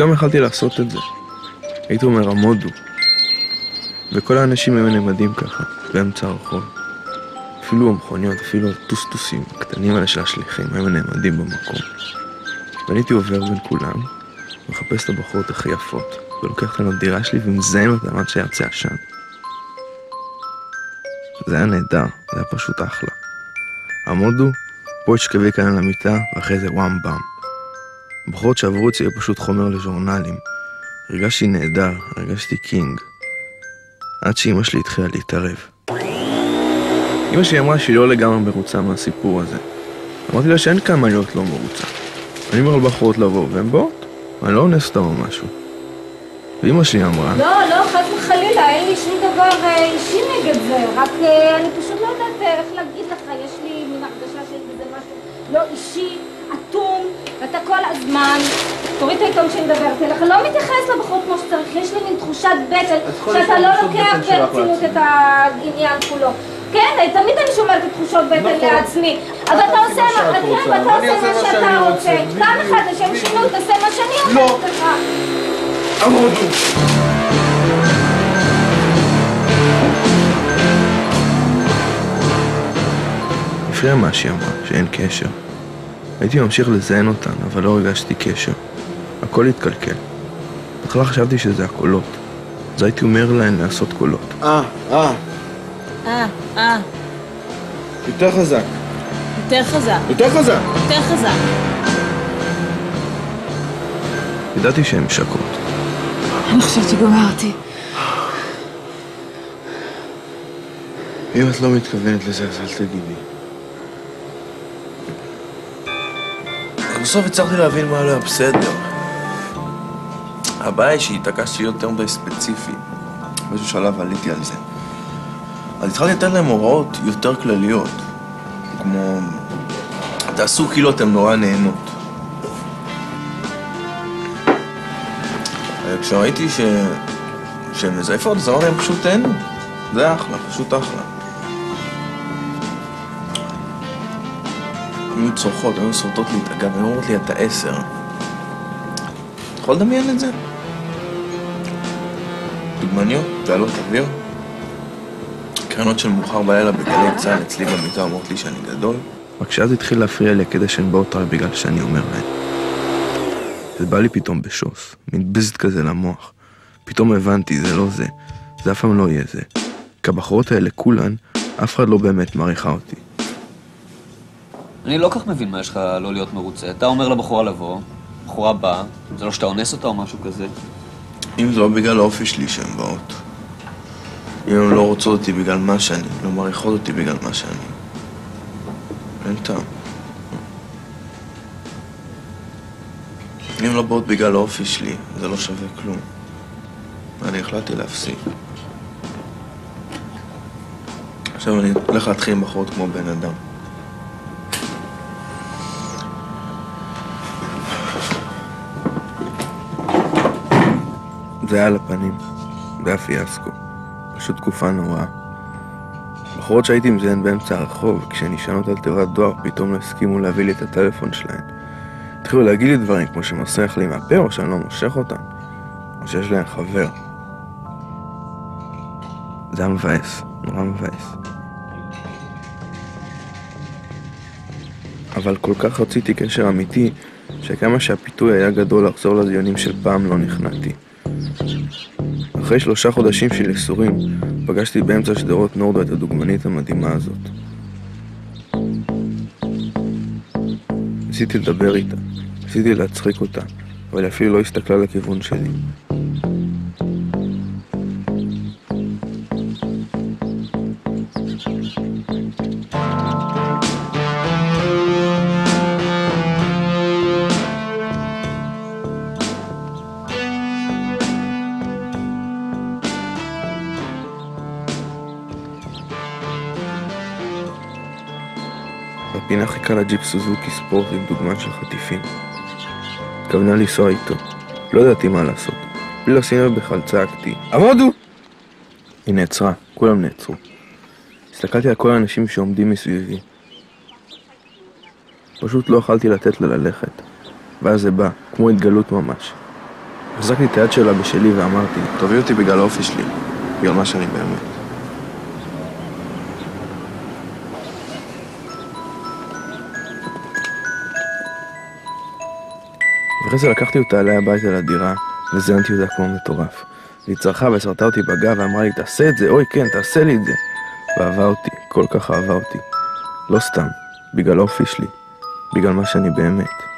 פתאום יכלתי לעשות את זה. הייתי אומר, עמודו. וכל האנשים היו נעמדים ככה, באמצע הרחוב. אפילו המכוניות, אפילו הטוסטוסים הקטנים האלה של השליחים, היו נעמדים במקום. ואני הייתי עובר בין כולם, מחפש את הבחורות הכי יפות, ולוקח אותן לדירה שלי ומזיין אותן עד שירצה עשן. זה היה נהדר, זה היה פשוט אחלה. עמודו, פה התשכבי כאן על המיטה, ואחרי זה וואם באם. הבחורות שעברו אצלי היו פשוט חומר לז'ורנלים. הרגשתי נהדר, הרגשתי קינג. עד שאמא שלי התחילה להתערב. אמא שלי אמרה שהיא לא לגמרי מרוצה מהסיפור הזה. אמרתי לה שאין כמה להיות לא מרוצה. אני אומר לבחורות לבוא, והן באות. אני לא אונס אותם או משהו. ואמא שלי אמרה... לא, חס וחלילה, אין לי שום דבר אישי נגד זה. רק אני פשוט לא יודעת איך להגיד לך, יש לי מין הרגשה שיש בזה משהו לא אישי, אטום, ואתה כל הזמן, תוריד את העיתון שנדברת אליך, לא מתייחס לבחורות כמו שצריך, יש לי מין תחושת בטן, שאתה לא לוקח ברצינות את העניין כולו. כן, תמיד אני שומרת את תחושות בטן לעצמי, אבל אתה עושה מה שאתה רוצה. פעם אחת לשם שינוי, תעשה מה שאני אומרת לך. עמודו! הפריע מה שהיא אמרה, שאין קשר. הייתי ממשיך לזיין אותן, אבל לא הרגשתי קשר. הכל התקלקל. בכלל חשבתי שזה הקולות. אז הייתי אומר להן לעשות קולות. יותר חזק. יותר חזק. יותר חזק. יותר חזק. ידעתי שהן שקות. אני חושבת שגמרתי. אם את לא מתכוונת לזה, אז אל תגידי. בסוף הצלחתי להבין מה לא היה בסדר. הבעיה היא שהתעקשתי יותר מדי ספציפי. באיזשהו שלב עליתי על זה. אז התחלתי לתת להם הוראות יותר כלליות. כמו... תעשו כאילו אתם נורא נהנות. כשראיתי שהן מזייפות, אז אמרתי להם פשוט תהנו. זה אחלה, פשוט אחלה. היו צורכות, היו סורטות להתאגב, היו אומרות לי, אתה 10. אתה יכול לדמיין את זה? דוגמניות, בעלות אוויר. קרנות של מאוחר בלילה בגלי צהל אצלי במיטה אומרות לי שאני גדול. רק שאז התחיל להפריע לי כדי שהן באות רק בגלל שאני אומר להן. זה בא לי פתאום בשוס, מין ביזט כזה למוח. פתאום הבנתי, זה לא זה. זה אף פעם לא יהיה זה. כי הבחורות האלה כולן, אף אחד לא באמת מעריכה אותי. אני לא כך מבין מה יש לך לא להיות מרוצה. אתה אומר לבחורה לבוא, בחורה באה, זה לא שאתה אונס אותה או משהו כזה. אם זה לא בגלל האופי שלי שהן באות. אם הן לא רוצות אותי בגלל מה שאני, לא מעריכות אותי בגלל מה שאני. אין טעם. אם לא באות בגלל האופי שלי, זה לא שווה כלום. אני החלטתי להפסיק. עכשיו אני הולך להתחיל עם בחורות כמו בן אדם. זה היה על הפנים, זה היה פיאסקו. פשוט תקופה נוראה. בחורות שהייתי מזיין באמצע הרחוב, כשנשענות על תיבת דואר, פתאום לא הסכימו להביא לי את הטלפון שלהן. התחילו להגיד לי דברים כמו שמסריח לי מהפה, או שאני לא מושך אותם, או שיש להם חבר. זה היה מבאס, נורא מבאס. אבל כל כך רציתי קשר אמיתי, שכמה שהפיתוי היה גדול לחזור לזיונים של פעם לא נכנעתי. אחרי 3 חודשים של איסורים, פגשתי באמצע שדרות נורדו את הדוגמנית המדהימה הזאת. ניסיתי לדבר איתה, ניסיתי להצחיק אותה, אבל אפילו לא הסתכלה לכיוון שלי. בפינה חיכה לה ג'יפ סוזוקי ספורט עם דוגמן של חטיפים. התכוונה לנסוע איתו. לא ידעתי מה לעשות. בלי לשים לב בכלל צעקתי, עמודו! היא נעצרה, כולם נעצרו. הסתכלתי על כל האנשים שעומדים מסביבי. פשוט לא יכלתי לתת לה ללכת. ואז זה בא, כמו התגלות ממש. החזקתי את היד שלה בשלי ואמרתי, תביאי אותי בגלל האופי שלי, בגלל מה שאני באמת. ואחרי זה לקחתי אותה עליי הביתה לדירה, וזיינתי אותה כמו מטורף. והיא צרחה וסרטה אותי בגב ואמרה לי, תעשה את זה, אוי כן, תעשה לי את זה. ואהבה אותי, כל כך אהבה אותי. לא סתם, בגלל האופי שלי, בגלל מה שאני באמת.